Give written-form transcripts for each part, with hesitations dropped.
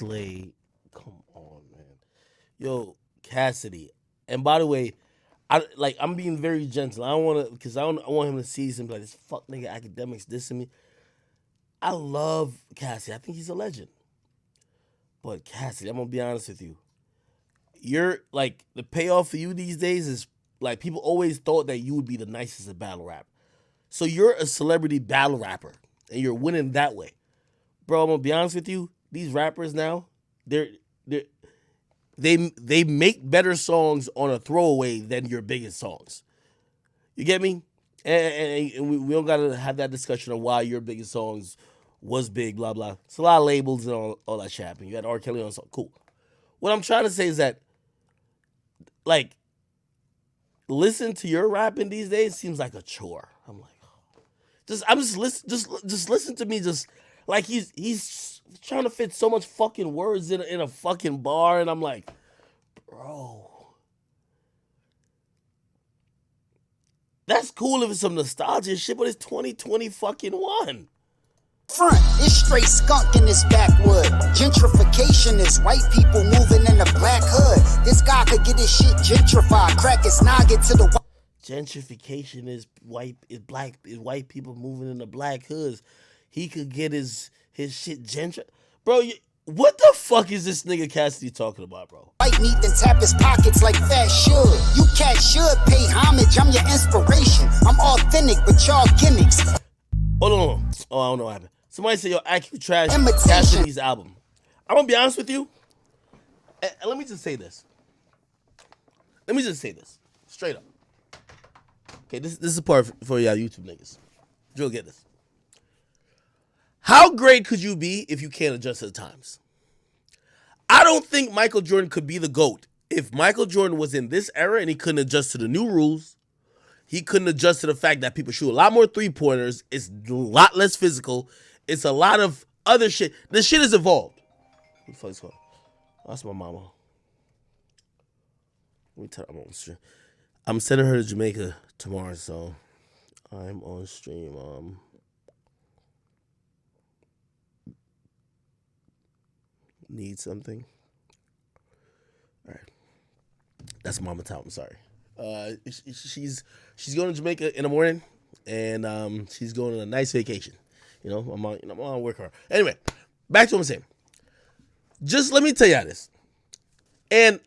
Slay. Come on, man. Yo, Cassidy. And by the way, I'm being very gentle. I don't want to because I want him to see some like this fuck nigga academics dissing me. I love Cassidy. I think he's a legend. But Cassidy, I'm gonna be honest with you. You're like the payoff for you these days is like people always thought that you would be the nicest at battle rap. So you're a celebrity battle rapper and you're winning that way. Bro, I'm gonna be honest with you. These rappers now, they're they they make better songs on a throwaway than your biggest songs. You get me? And we don't gotta have that discussion of why your biggest songs was big, blah blah. It's a lot of labels and all that shit happening. You had R. Kelly on song, cool. What I'm trying to say is that like listen to your rapping these days seems like a chore. I'm like, I'm just listen, just listen to me, just like he's trying to fit so much fucking words in a fucking bar, and I'm like, bro, that's cool if it's some nostalgia shit, but it's 2020 fucking one. Front, it's straight skunk in this backwood. Gentrification is white people moving in the black hood. This guy could get his shit gentrified, crack his noggin to the Gentrification is white people moving in the black hoods. He could get his shit bro. What the fuck is this nigga Cassidy talking about, bro? white meat and tap his pockets like fat should. You cats should pay homage, I'm your inspiration. I'm authentic, but y'all gimmicks. Hold on. Oh, I don't know what happened. Somebody said, yo, IQ trash Imitation. Cassidy's album. I'm gonna be honest with you. And let me just say this. Straight up. Okay, this is a part for y'all YouTube niggas. Joe, get this. How great could you be if you can't adjust to the times? I don't think Michael Jordan could be the GOAT if Michael Jordan was in this era and he couldn't adjust to the new rules. He couldn't adjust to the fact that people shoot a lot more three-pointers. It's a lot less physical. It's a lot of other shit. The shit has evolved. What the fuck is called? That's my mama. Let me tell her I'm on stream. I'm sending her to Jamaica tomorrow, so I'm on stream. Need something? All right. That's Mama Town. I'm sorry. She's going to Jamaica in the morning, and she's going on a nice vacation. I'm on work hard. Anyway, back to what I'm saying. Just let me tell y'all this. And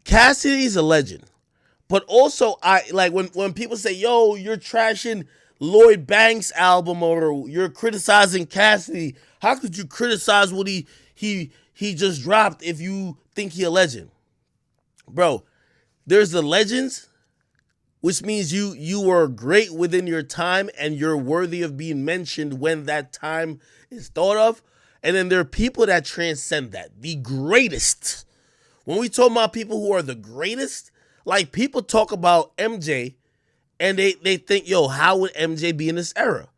Cassidy's a legend. But also, I like when people say, yo, you're trashing Lloyd Banks' album or you're criticizing Cassidy. How could you criticize what he just dropped if you think he a legend? Bro, there's the legends, which means you were great within your time and you're worthy of being mentioned when that time is thought of. And then there are people that transcend that. The greatest. When we talk about people who are the greatest, like people talk about MJ and they think, yo, how would MJ be in this era?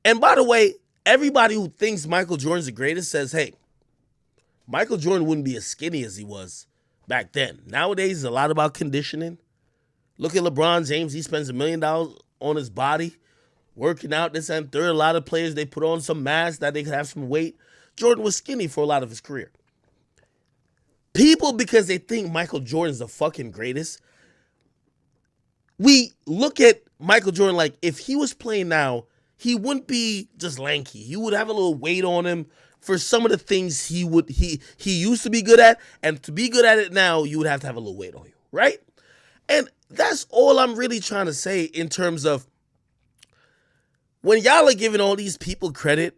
And by the way, everybody who thinks Michael Jordan's the greatest says, hey, Michael Jordan wouldn't be as skinny as he was back then. Nowadays, it's a lot about conditioning. Look at LeBron James. He spends $1 million on his body, working out this and third. A lot of players, they put on some mass that they could have some weight. Jordan was skinny for a lot of his career. People, because they think Michael Jordan's the fucking greatest, we look at Michael Jordan like if he was playing now, he wouldn't be just lanky. He would have a little weight on him for some of the things he used to be good at. And to be good at it now, you would have to have a little weight on you, right? And that's all I'm really trying to say in terms of when y'all are giving all these people credit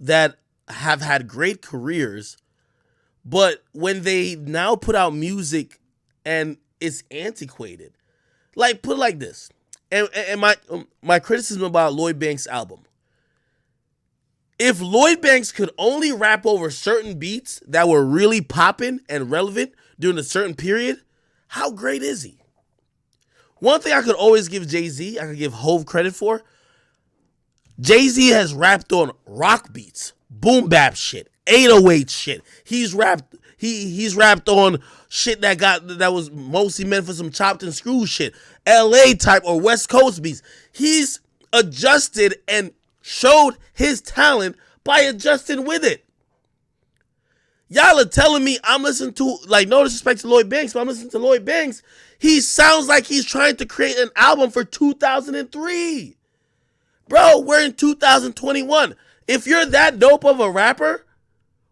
that have had great careers, but when they now put out music and it's antiquated, like put it like this, and my criticism about Lloyd Banks' album, if Lloyd Banks could only rap over certain beats that were really popping and relevant during a certain period, how great is he? One thing I could always give Jay-Z, I could give Hove credit for, Jay-Z has rapped on rock beats, boom bap shit, 808 shit. He's rapped on shit that was mostly meant for some chopped and screwed shit, LA type or West Coast beats. He's adjusted and showed his talent by adjusting with it. Y'all are telling me I'm listening to, like, no disrespect to Lloyd Banks, but I'm listening to Lloyd Banks. He sounds like he's trying to create an album for 2003. Bro, we're in 2021. If you're that dope of a rapper,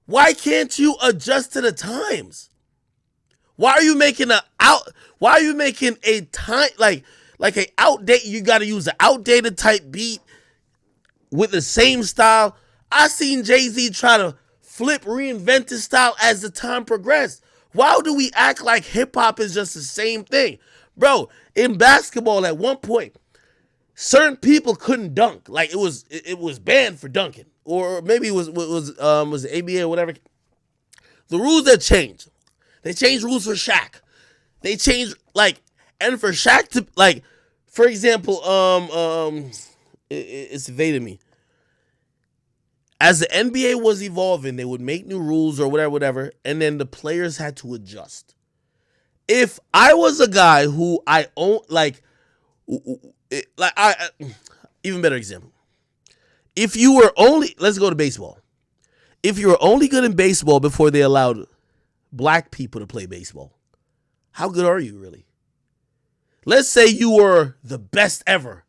why can't you adjust to the times? Why are you making a time like a outdate? You got to use an outdated type beat with the same style. I seen Jay-Z try to reinvent his style as the time progressed. Why do we act like hip hop is just the same thing? Bro, in basketball at one point, certain people couldn't dunk. Like it was banned for dunking. Or maybe it was the ABA or whatever. The rules that changed. They changed rules for Shaq. They changed and for Shaq to for example, it's evading me. As the NBA was evolving, they would make new rules or whatever, and then the players had to adjust. If I was a guy who I own, even better example. If you were let's go to baseball. If you were only good in baseball before they allowed black people to play baseball, how good are you really? Let's say you were the best ever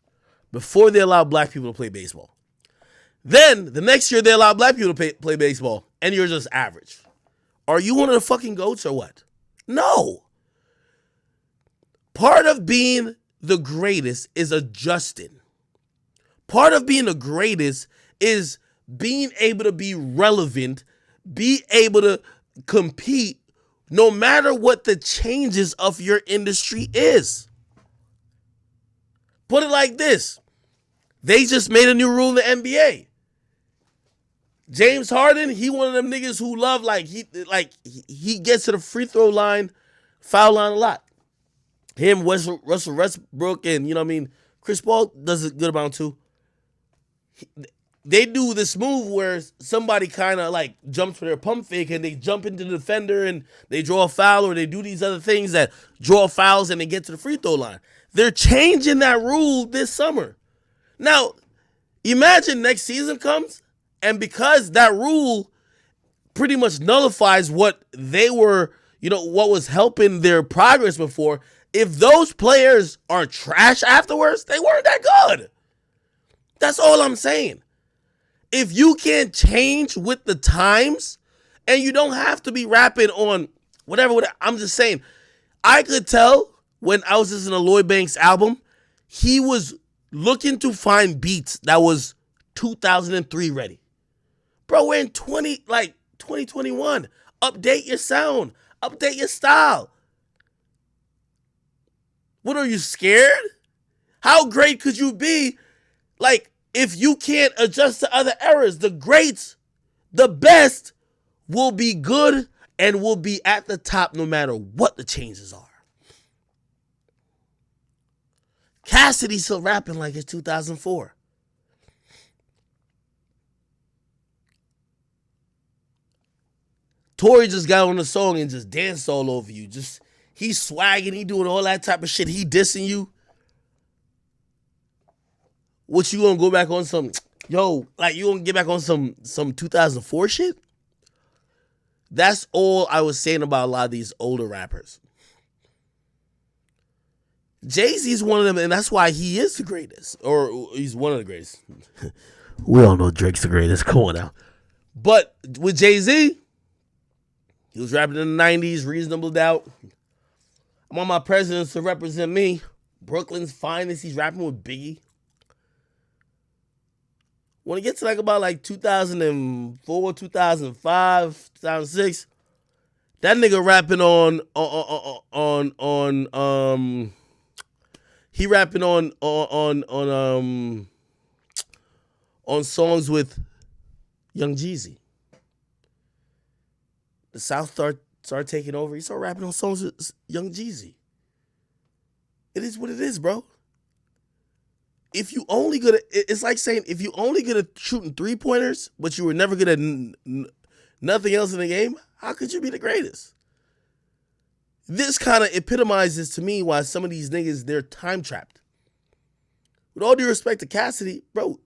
before they allowed black people to play baseball. Then, the next year, they allow black people to play baseball, and you're just average. Are you one of the fucking GOATs or what? No. Part of being the greatest is adjusting. Part of being the greatest is being able to be relevant, be able to compete, no matter what the changes of your industry is. Put it like this. They just made a new rule in the NBA. James Harden, he one of them niggas who love he gets to the free throw line, foul line a lot. Him, Russell Westbrook, and Chris Paul does a good amount too. They do this move where somebody kind of jumps for their pump fake and they jump into the defender and they draw a foul, or they do these other things that draw fouls and they get to the free throw line. They're changing that rule this summer. Now, imagine next season comes, and because that rule pretty much nullifies what they were, what was helping their progress before, if those players are trash afterwards, they weren't that good. That's all I'm saying. If you can't change with the times, and you don't have to be rapping on whatever, I'm just saying, I could tell when I was listening to Lloyd Banks' album, he was looking to find beats that was 2003 ready. Bro, we're in 2021. Update your sound. Update your style. What, are you scared? How great could you be? If you can't adjust to other eras, the greats, the best, will be good and will be at the top no matter what the changes are. Cassidy still rapping like it's 2004. Tory just got on the song and just danced all over you. He's swagging, he doing all that type of shit. He dissing you. What, you gonna go back on some, you gonna get back on some 2004 shit? That's all I was saying about a lot of these older rappers. Jay-Z's one of them, and that's why he is the greatest. Or he's one of the greatest. We all know Drake's the greatest. Come on now. But with Jay-Z, he was rapping in the 90s, Reasonable Doubt. I'm on my presidents to represent me. Brooklyn's finest. He's rapping with Biggie. When it gets to about 2004, 2005, 2006, that nigga rapping he rapping on songs with Young Jeezy. The South started taking over. He started rapping on songs with Young Jeezy. It is what it is, bro. If you only good at, it's like saying if you only good at shooting 3-pointers, but you were never good at nothing else in the game, how could you be the greatest? This kind of epitomizes to me why some of these niggas, they're time trapped. With all due respect to Cassidy, bro,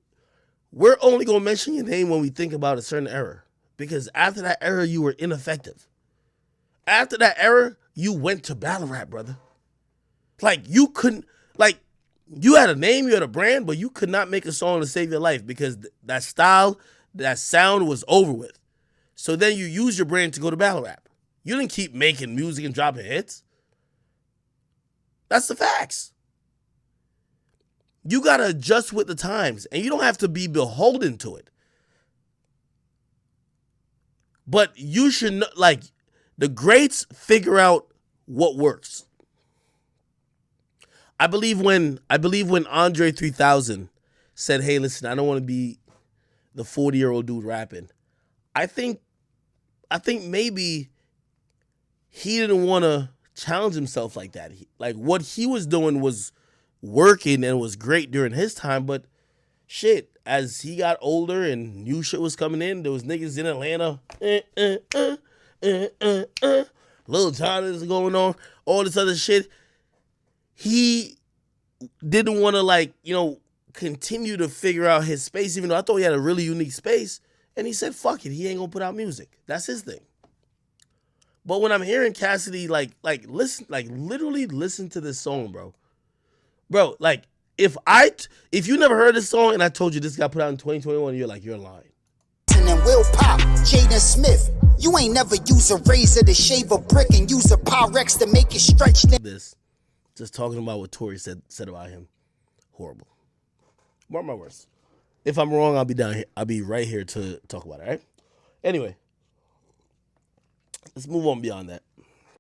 we're only going to mention your name when we think about a certain era. because after that era, you were ineffective. After that era, you went to battle rap, brother. Like, you couldn't, like, you had a name, you had a brand, but you could not make a song to save your life because that style, that sound was over with. So then you use your brand to go to battle rap. You didn't keep making music and dropping hits. That's the facts. You got to adjust with the times, and you don't have to be beholden to it. But you should know, like, the greats figure out what works. I believe when Andre 3000 said, "Hey, listen, I don't want to be the 40-year-old dude rapping." I think maybe he didn't want to challenge himself like that. Like, what he was doing was working and was great during his time, but shit, as he got older and new shit was coming in, there was niggas in Atlanta, Lil Jon is going on, all this other shit. He didn't want to, like, continue to figure out his space, even though I thought he had a really unique space. And he said, fuck it, he ain't gonna put out music. That's his thing. But when I'm hearing Cassidy, listen, literally listen to this song, bro. Bro, like, if you never heard this song and I told you this got put out in 2021, you're like, you're lying. And Will Pop, Jaden Smith, you ain't never use a razor to shave a brick and use a Pyrex to make it stretch. This, just talking about what Tory said about him, horrible. Mark my words. If I'm wrong, I'll be down here. I'll be right here to talk about it. All right. Anyway, let's move on beyond that.